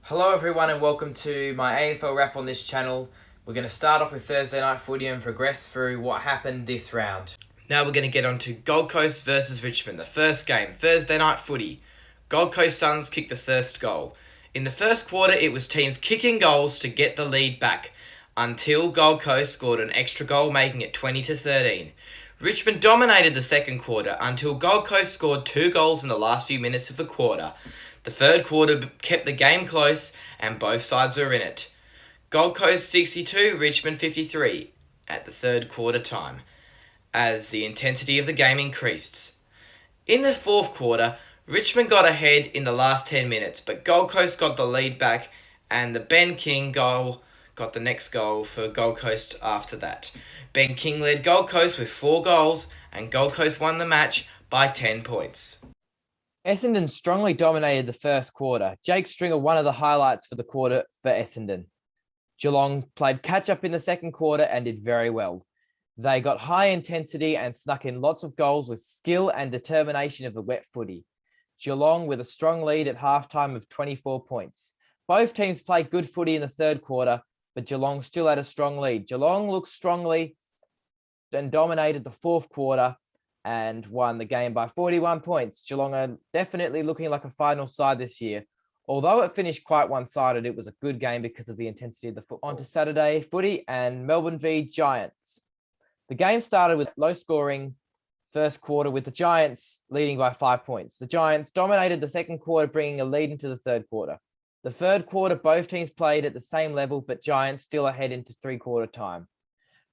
Hello everyone and welcome to my AFL wrap on this channel. We're going to start off with Thursday night footy and progress through what happened this round. Now we're going to get on to Gold Coast versus Richmond, the first game, Thursday night footy. Gold Coast Suns kicked the first goal. In the first quarter it was teams kicking goals to get the lead back until Gold Coast scored an extra goal, making it 20-13. Richmond dominated the second quarter until Gold Coast scored 2 goals in the last few minutes of the quarter. The third quarter kept the game close and both sides were in it. Gold Coast 62, Richmond 53 at the third quarter time as the intensity of the game increased. In the fourth quarter, Richmond got ahead in the last 10 minutes, but Gold Coast got the lead back and the Ben King goal got the next goal for Gold Coast after that. Ben King led Gold Coast with 4 goals and Gold Coast won the match by 10 points. Essendon strongly dominated the first quarter. Jake Stringer, one of the highlights for the quarter for Essendon. Geelong played catch-up in the second quarter and did very well. They got high intensity and snuck in lots of goals with skill and determination of the wet footy. Geelong with a strong lead at halftime of 24 points. Both teams played good footy in the third quarter, but Geelong still had a strong lead. Geelong looked strongly and dominated the fourth quarter and won the game by 41 points. Geelong are definitely looking like a final side this year. Although it finished quite one-sided, it was a good game because of the intensity of the football. On to Saturday footy and Melbourne v Giants. The game started with low-scoring first quarter with the Giants leading by 5 points. The Giants dominated the second quarter, bringing a lead into the third quarter. The third quarter, both teams played at the same level, but Giants still ahead into three-quarter time.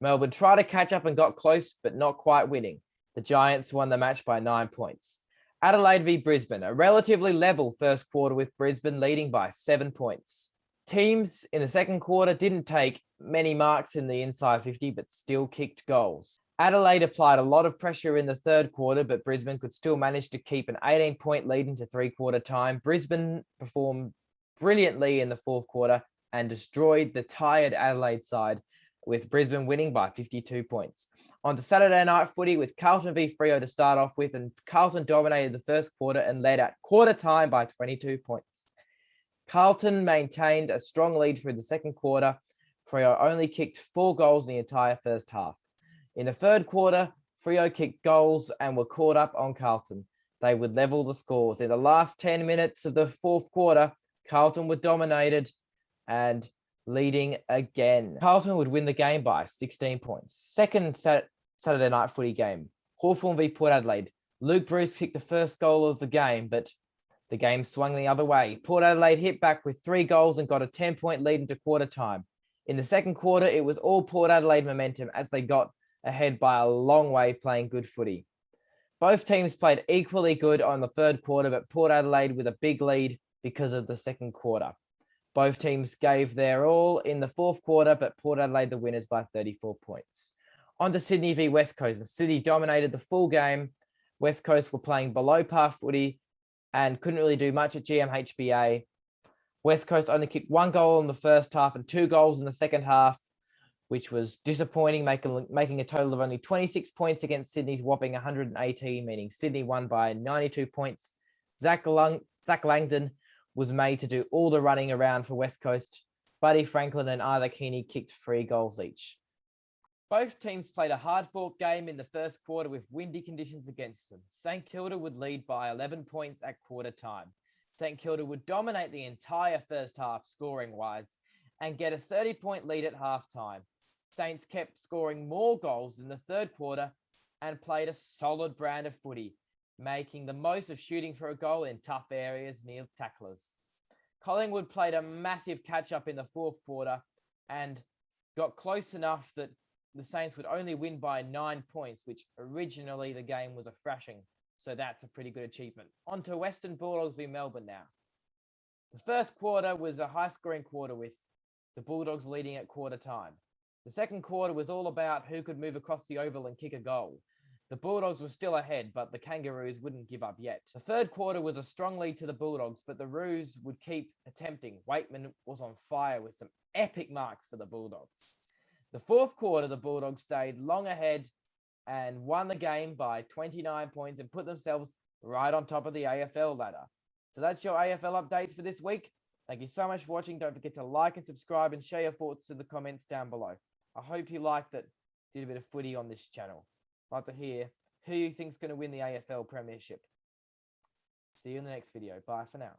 Melbourne tried to catch up and got close, but not quite winning. The Giants won the match by 9 points. Adelaide v Brisbane, a relatively level first quarter with Brisbane leading by 7 points. Teams in the second quarter didn't take many marks in the inside 50, but still kicked goals. Adelaide applied a lot of pressure in the third quarter, but Brisbane could still manage to keep an 18-point lead into three-quarter time. Brisbane performed brilliantly in the fourth quarter and destroyed the tired Adelaide side, with Brisbane winning by 52 points. On to Saturday night footy with Carlton v Freo to start off with, and Carlton dominated the first quarter and led at quarter time by 22 points. Carlton maintained a strong lead through the second quarter. Freo only kicked 4 goals in the entire first half. In the third quarter, Freo kicked goals and were caught up on Carlton. They would level the scores. In the last 10 minutes of the fourth quarter, Carlton were dominated and leading again. Carlton would win the game by 16 points. Second Saturday night footy game, Hawthorn v Port Adelaide. Luke Bruce kicked the first goal of the game, but the game swung the other way. Port Adelaide hit back with 3 goals and got a 10-point lead into quarter time. In the second quarter, it was all Port Adelaide momentum as they got ahead by a long way playing good footy. Both teams played equally good on the third quarter, but Port Adelaide with a big lead because of the second quarter. Both teams gave their all in the fourth quarter, but Port Adelaide the winners by 34 points. On to Sydney v West Coast. The City dominated the full game. West Coast were playing below par footy and couldn't really do much at GMHBA. West Coast only kicked 1 goal in the first half and 2 goals in the second half, which was disappointing, making a total of only 26 points against Sydney's whopping 118, meaning Sydney won by 92 points. Zach Langdon was made to do all the running around for West Coast. Buddy Franklin and Arthur Keeney kicked 3 goals each. Both teams played a hard-fought game in the first quarter with windy conditions against them. St Kilda would lead by 11 points at quarter time. St Kilda would dominate the entire first half scoring-wise and get a 30-point lead at halftime. Saints kept scoring more goals in the third quarter and played a solid brand of footy, making the most of shooting for a goal in tough areas near tacklers. Collingwood played a massive catch-up in the fourth quarter and got close enough that the Saints would only win by 9 points, which originally the game was a thrashing. So that's a pretty good achievement. On to Western Bulldogs v Melbourne now. The first quarter was a high-scoring quarter with the Bulldogs leading at quarter time. The second quarter was all about who could move across the oval and kick a goal. The Bulldogs were still ahead, but the Kangaroos wouldn't give up yet. The third quarter was a strong lead to the Bulldogs, but the Roos would keep attempting. Waitman was on fire with some epic marks for the Bulldogs. The fourth quarter, the Bulldogs stayed long ahead and won the game by 29 points and put themselves right on top of the AFL ladder. So that's your AFL updates for this week. Thank you so much for watching. Don't forget to like and subscribe and share your thoughts in the comments down below. I hope you liked it. Did a bit of footy on this channel. I'd like to hear who you think's going to win the AFL Premiership. See you in the next video. Bye for now.